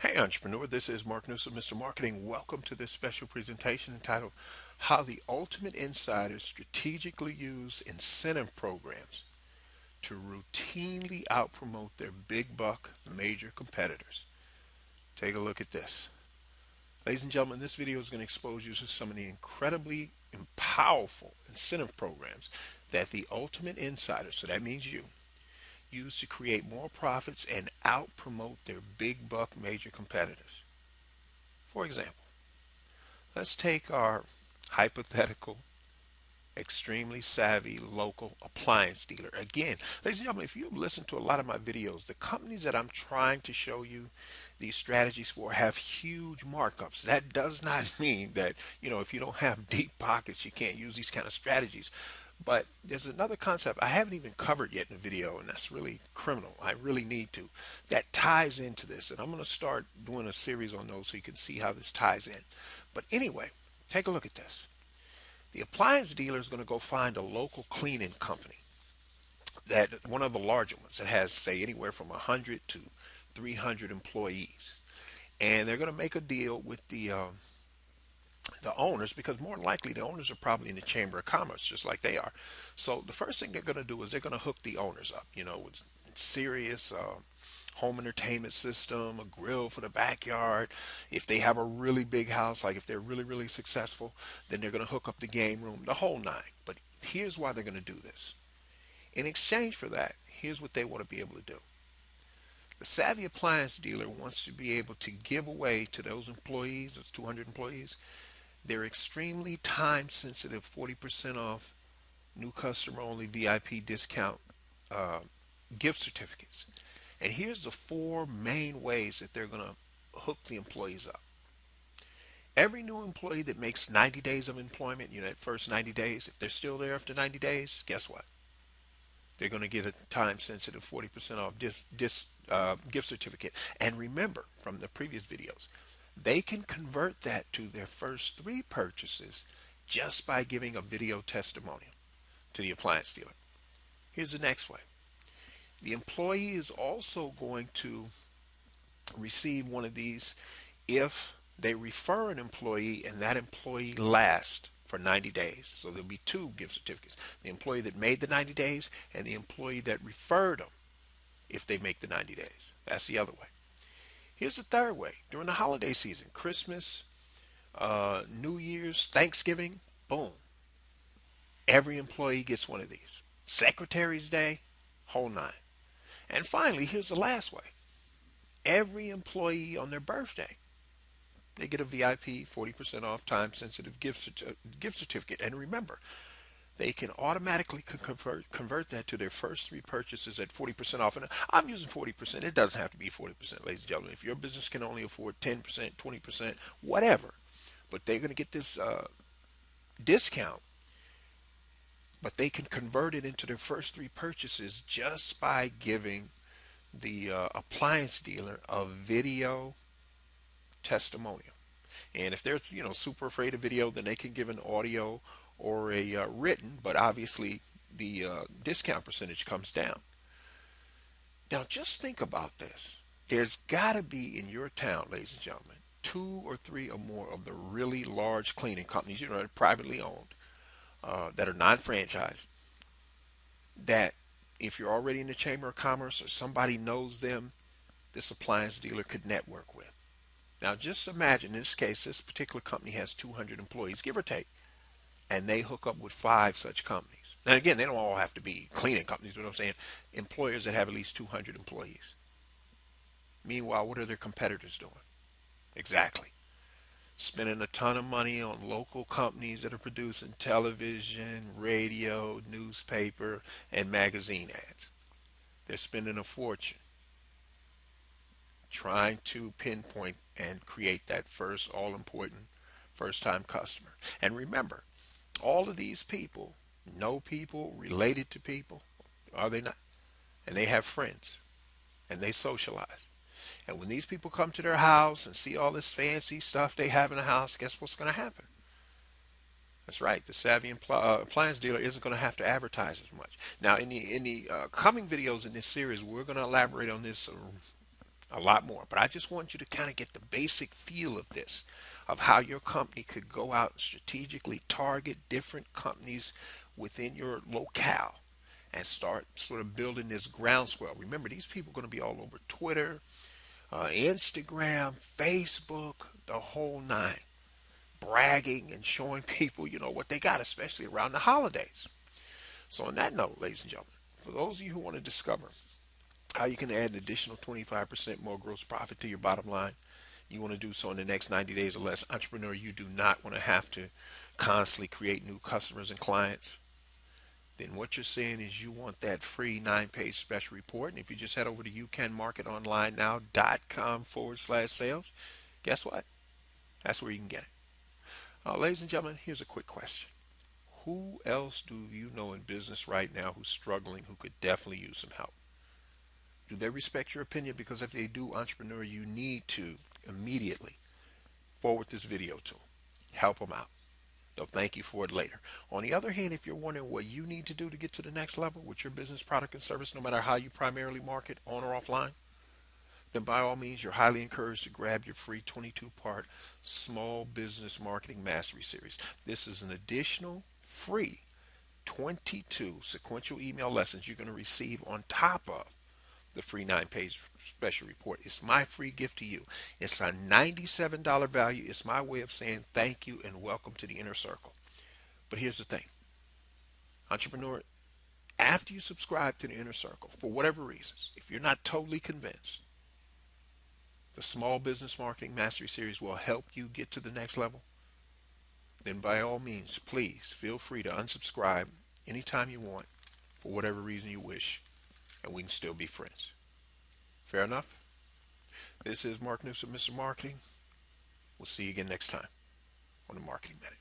Hey entrepreneur, this is Mark Newsom, Mr. Marketing. Welcome to this special presentation entitled How the Ultimate Insiders Strategically Use Incentive Programs to Routinely Outpromote Their Big Buck Major Competitors. Take a look at this. Ladies and gentlemen, this video is going to expose you to some of the incredibly powerful incentive programs that the ultimate insiders, so that means you, use to create more profits and outpromote their big buck major competitors. For example, let's take our hypothetical, extremely savvy local appliance dealer. Again, ladies and gentlemen, if you've listened to a lot of my videos, the companies that I'm trying to show you these strategies for have huge markups. That does not mean that, if you don't have deep pockets, you can't use these kind of strategies. But there's another concept I haven't even covered yet in the video, and that's really criminal. I really need to. That ties into this, and I'm going to start doing a series on those so you can see how this ties in. But anyway, take a look at this. The appliance dealer is going to go find a local cleaning company, that one of the larger ones that has, say, anywhere from 100 to 300 employees, and they're going to make a deal with the owners, because more than likely the owners are probably in the Chamber of Commerce just like they are. So the first thing they're going to do is they're going to hook the owners up, with serious home entertainment system, a grill for the backyard. If they have a really big house, like if they're really, really successful, then they're going to hook up the game room, the whole nine. But here's why they're going to do this. In exchange for that, here's what they want to be able to do. The savvy appliance dealer wants to be able to give away to those employees, those 200 employees, their extremely time sensitive 40% off new customer only VIP discount uh, gift certificates. And here's the four main ways that they're going to hook the employees up. Every new employee that makes 90 days of employment, that first 90 days, if they're still there after 90 days, guess what? They're going to get a time sensitive 40% off gift certificate. And remember from the previous videos, they can convert that to their first three purchases just by giving a video testimonial to the appliance dealer. Here's the next way. The employee is also going to receive one of these if they refer an employee and that employee lasts for 90 days. So there'll be two gift certificates. The employee that made the 90 days and the employee that referred them if they make the 90 days. That's the other way. Here's the third way. During the holiday season, Christmas, New Year's, Thanksgiving, boom. Every employee gets one of these. Secretary's Day, whole nine. And finally, here's the last way. Every employee on their birthday, they get a VIP 40% off time sensitive gift certificate. And remember, they can automatically convert that to their first three purchases at 40% off. And I'm using 40%. It doesn't have to be 40%, ladies and gentlemen. If your business can only afford 10%, 20%, whatever, but they're going to get this discount, but they can convert it into their first three purchases just by giving the appliance dealer a video testimonial. And if they're super afraid of video, then they can give an audio or a written, but obviously the discount percentage comes down. Now just think about this. There's got to be in your town, ladies and gentlemen, two or three or more of the really large cleaning companies, that are privately owned, that are non-franchised, that if you're already in the Chamber of Commerce or somebody knows them, this appliance dealer could network with. Now just imagine in this case, this particular company has 200 employees, give or take, and they hook up with five such companies. Now again, they don't all have to be cleaning companies, but I'm saying employers that have at least 200 employees. Meanwhile, what are their competitors doing? Exactly. Spending a ton of money on local companies that are producing television, radio, newspaper, and magazine ads. They're spending a fortune trying to pinpoint and create that first all important first time customer. And remember, all of these people know people, related to people, are they not? And they have friends and they socialize. And when these people come to their house and see all this fancy stuff they have in the house, guess what's going to happen? That's right. The savvy appliance dealer isn't going to have to advertise as much. Now, in the coming videos in this series, we're going to elaborate on this a lot more. But I just want you to kind of get the basic feel of this, of how your company could go out and strategically target different companies within your locale and start sort of building this groundswell. Remember, these people are going to be all over Twitter, Instagram, Facebook, the whole nine, bragging and showing people, what they got, especially around the holidays. So on that note, ladies and gentlemen, for those of you who want to discover how you can add an additional 25% more gross profit to your bottom line, you want to do so in the next 90 days or less. Entrepreneur, you do not want to have to constantly create new customers and clients. Then what you're saying is you want that free 9-page special report. And if you just head over to youcanmarketonlinenow.com/sales, guess what? That's where you can get it. Ladies and gentlemen, here's a quick question. Who else do you know in business right now who's struggling, who could definitely use some help? Do they respect your opinion? Because if they do, entrepreneur, you need to immediately forward this video to them. Help them out. They'll thank you for it later. On the other hand, if you're wondering what you need to do to get to the next level with your business, product, and service, no matter how you primarily market, on or offline, then by all means, you're highly encouraged to grab your free 22-part Small Business Marketing Mastery Series. This is an additional free 22 sequential email lessons you're going to receive on top of the free 9-page special report. It's my free gift to you. It's a $97 value. It's my way of saying thank you and welcome to the inner circle. But here's the thing, entrepreneur, after you subscribe to the inner circle, for whatever reasons, if you're not totally convinced, the Small Business Marketing Mastery Series will help you get to the next level, then by all means, please feel free to unsubscribe anytime you want, for whatever reason you wish, and we can still be friends. Fair enough? This is Mark Newsom, Mr. Marketing. We'll see you again next time on the Marketing Minute.